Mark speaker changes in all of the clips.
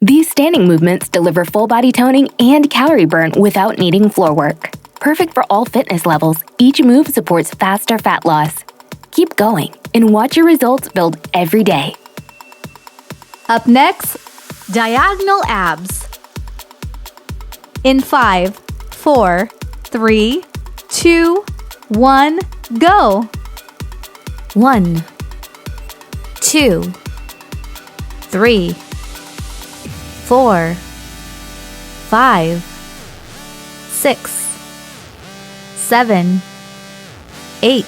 Speaker 1: These standing movements deliver full body toning and calorie burn without needing floor work. Perfect for all fitness levels, each move supports faster fat loss. Keep going and watch your results build every day.
Speaker 2: Up next, diagonal abs. In 5, 4, 3, 2, 1, go!
Speaker 1: 1, 2, 3, 4, 5, 6, 7, 8,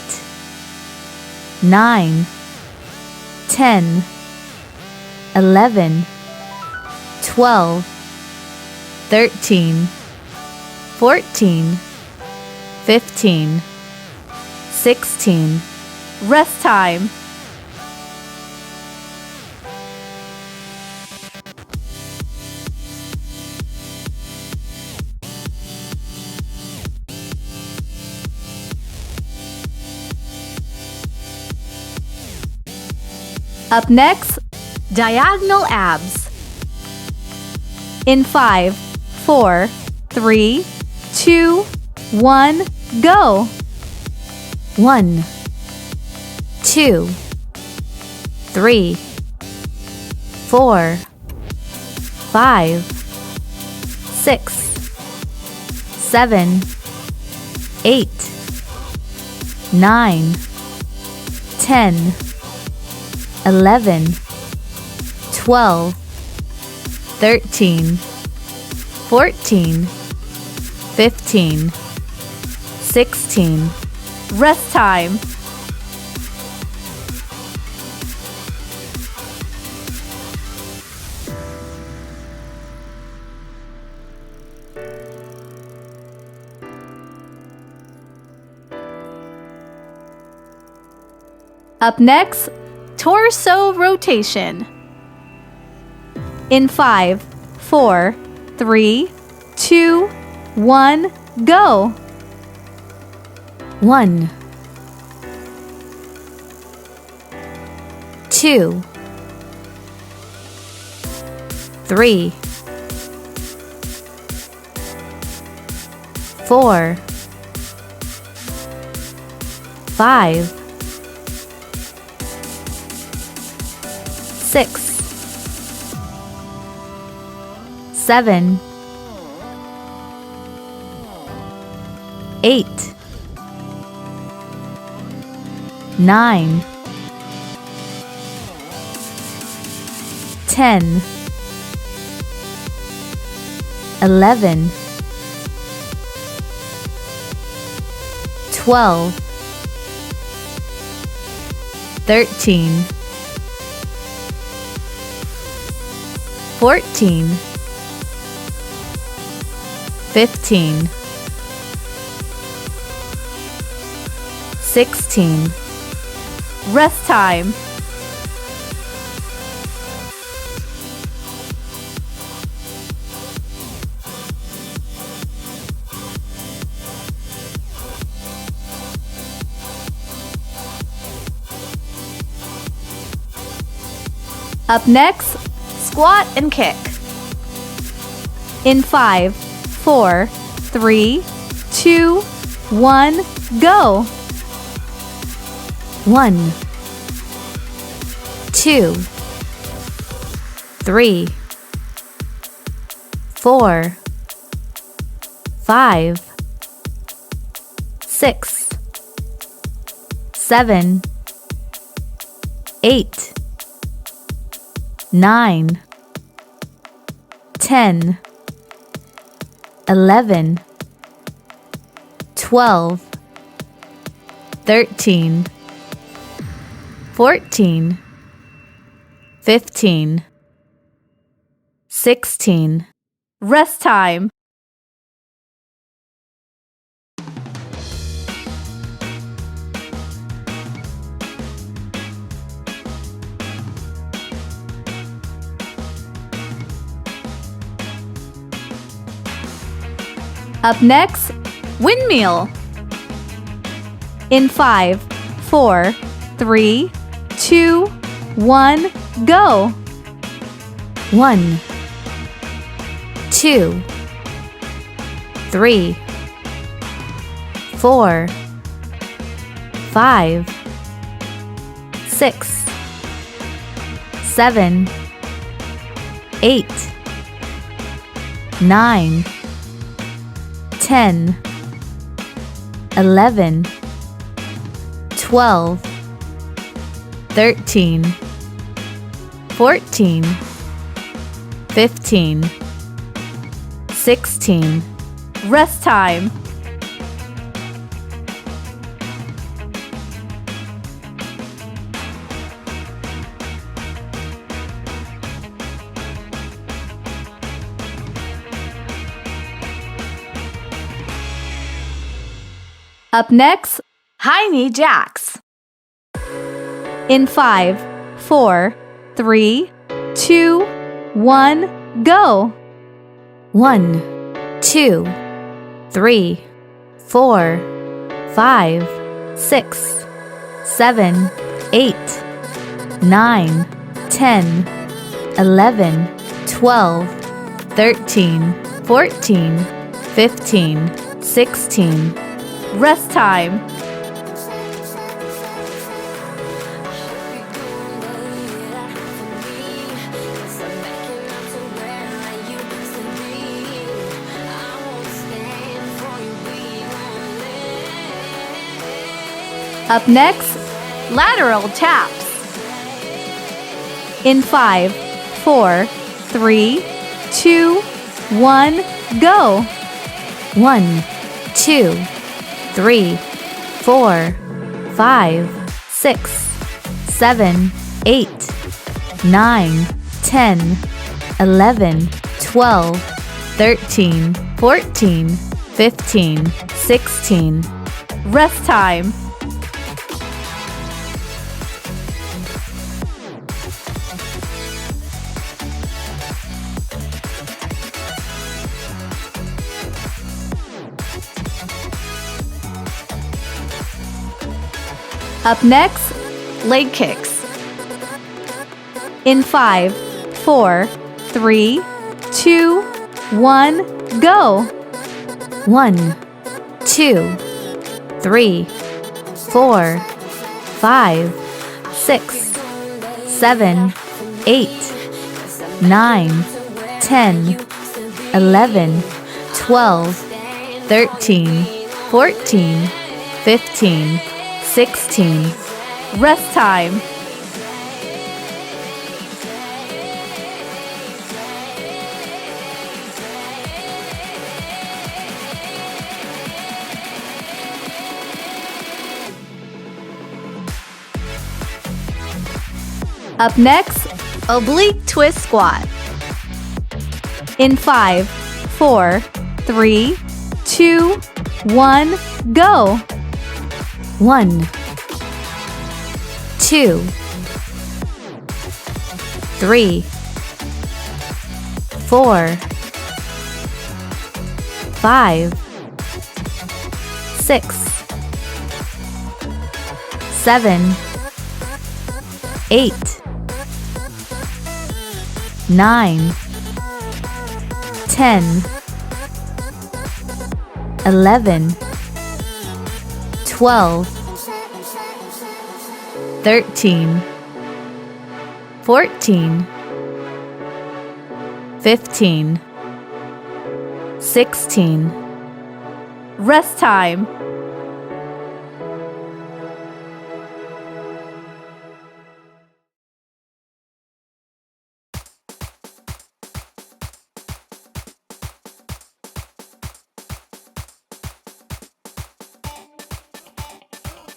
Speaker 1: 9, 10, 11, 12, 13, 14, 15, 16. Rest time. Up next, diagonal abs. In 5, 4, 3, 2, 1, go! 1, 2, 3, 4, 5, 6, 7, 8, 9, 10, 11, 12, 13, 14, 15, 16. Rest time. Up next, torso rotation. In 5, 4, 3, 2, 1, go! 1, 2, 3, 4, 5, 6, 7, 8, 9, 10, 11, 12, 13, 14, 15, 16. Rest time. Up next, squat and kick. In 5, 4, 3, 2, 1, go! 1, 2, 3, 4, 5, 6, 7, 8, 9, 10, 11, 12, 13, 14, 15, 16. Rest time. Up next, windmill. In 5, 4, 3, 2, 1, go! 1, 2, 3, 4, 5, 6, 7, 8, 9, 10, 11, 12, 13, 14, 15, 16.
Speaker 2: Rest time. Up next, high knee jacks. In 5, 4, 3, 2, 1, go.
Speaker 1: 1, 2, 3, 4, 5, 6, 7, 8, 9, 10, 11, 12, 13, 14, 15, 16.
Speaker 2: Rest time. Up next, lateral taps. In 5, 4, 3, 2, 1, go.
Speaker 1: 1, 2, 3, 4, 5, 6, 7, 8, 9, 10, 11, 12, 13, 14, 15, 16.
Speaker 2: Rest time. Up next, leg kicks. In 5, 4, 3, 2, 1, go.
Speaker 1: 1, 2, 3, 4, 5, 6, 7, 8, 9, 10, 11, 12, 13, 14, 15, 16.
Speaker 2: Rest time. Up next, oblique twist squat. In 5, 4, 3, 2, 1, go.
Speaker 1: 1, 2, 3, 4, 5, 6, 7, 8, 9, 10, 11, 12, 13, 14, 15, 16.
Speaker 2: Rest time.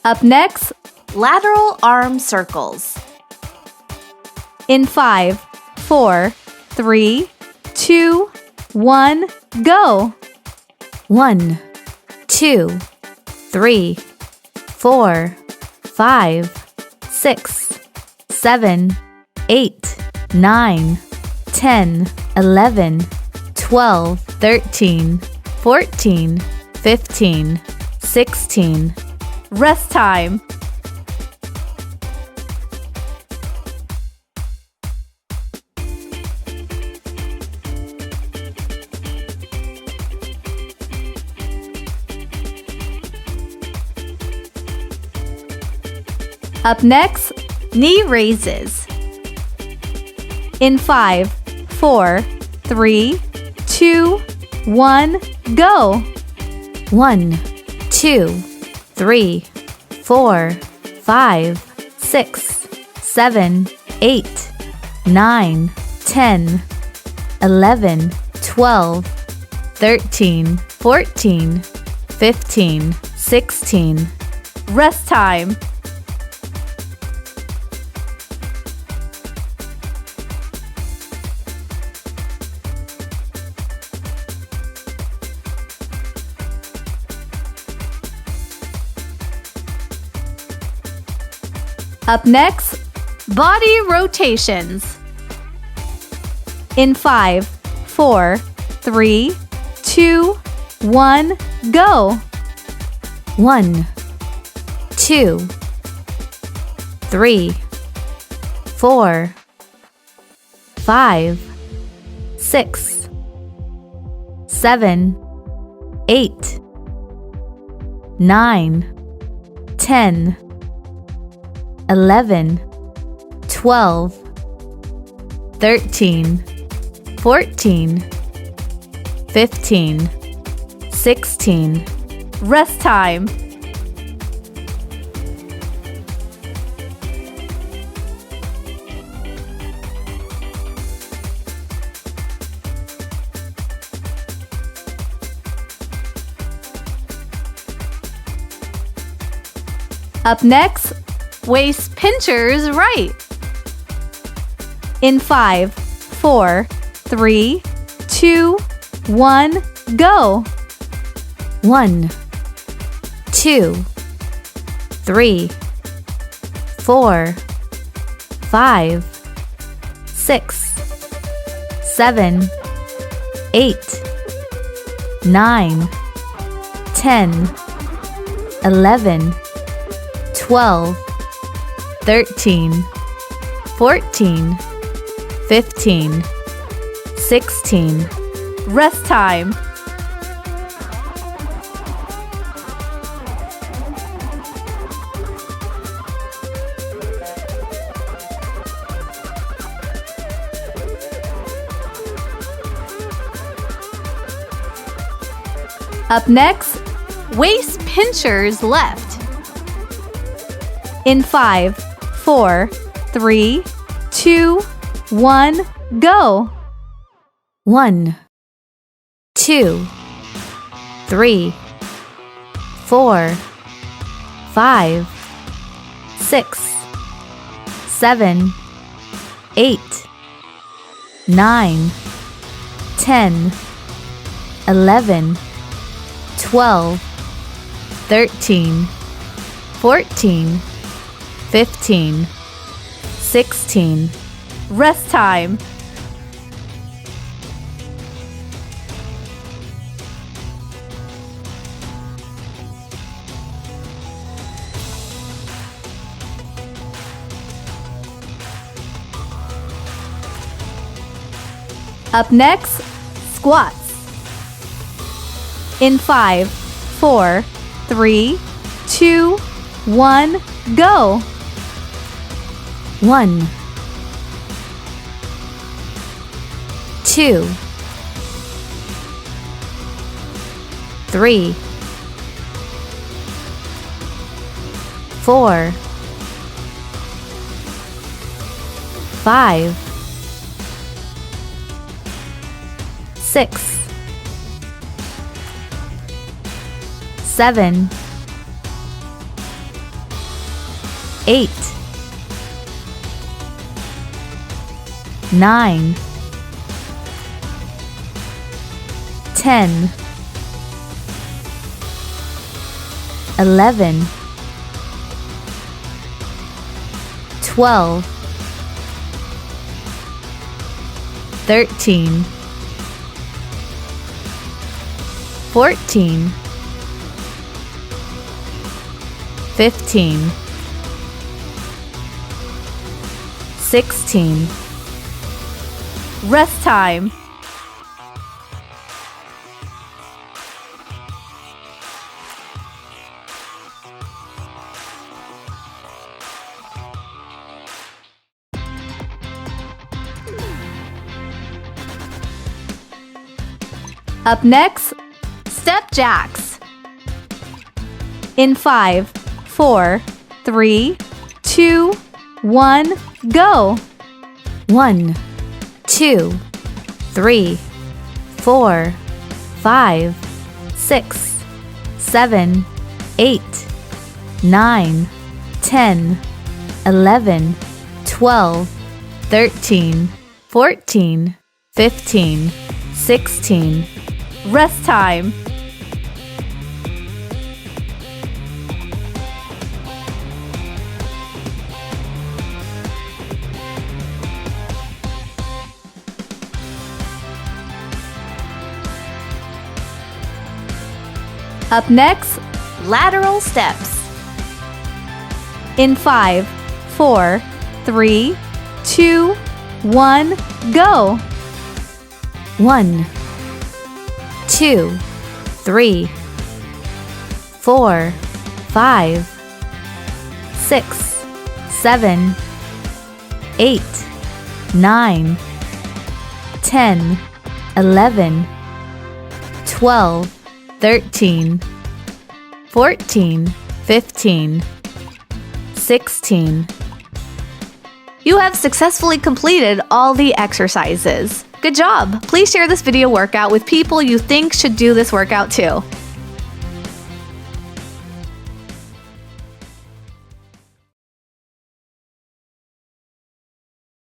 Speaker 2: Up next, lateral arm circles. In 5, 4, 3, 2, 1, go.
Speaker 1: 1, 2, 3, 4, 5, 6, 7, 8, 9, 10, 11, 12, 13, 14, 15, 16.
Speaker 2: Rest time. Up next, knee raises. In 5, 4, 3, 2, 1, go.
Speaker 1: 1, 2, 3, 4, 5, 6, 7, 8, 9, 10, 11, 12, 13, 14, 15, 16.
Speaker 2: Rest time. Up next, body rotations. In 5, 4, 3, 2, 1, go.
Speaker 1: 1, 2, 3, 4, 5, 6, 7, 8, 9, 10, 11, 12, 13, 14, 15, 16.
Speaker 2: Rest time. Up next, waist pinchers right. In 5, 4, 3, 2, 1, go.
Speaker 1: 1, 2, 3, 4, 5, 6, 7, 8, 9, 10, 11, 12, 13, 14, 15, 16.
Speaker 2: Rest time. Up next, waist pinchers left. In 5, 4, 3, 2, 1, go.
Speaker 1: 1, 2, 3, 4, 5, 6, 7, 8, 9, 10, 11, 12, 13, 14, 15, 16.
Speaker 2: Rest time. Up next, squats. In 5, 4, 3, 2, 1, go.
Speaker 1: 1, 2, 3, 4, 5, 6, 7, 8, 9, 10, 11, 12, 13, 14, 15, 16.
Speaker 2: Rest time. Up next, step jacks. In 5, 4, 3, 2, 1, go.
Speaker 1: 1, 2, 3, 4, 5, 6, 7, 8, 9, 10, 11, 12, 13, 14, 15, 16.
Speaker 2: Rest time. Up next,
Speaker 3: Lateral steps.
Speaker 2: in 5, 4, 3, 2, 1, go.
Speaker 1: 1, 2, 3, 4, 5, 6, 7, 8, 9, 10, 11, 12, 13, 14, 15, 16.
Speaker 2: You have successfully completed all the exercises. Good job! Please share this video workout with people you think should do this workout too.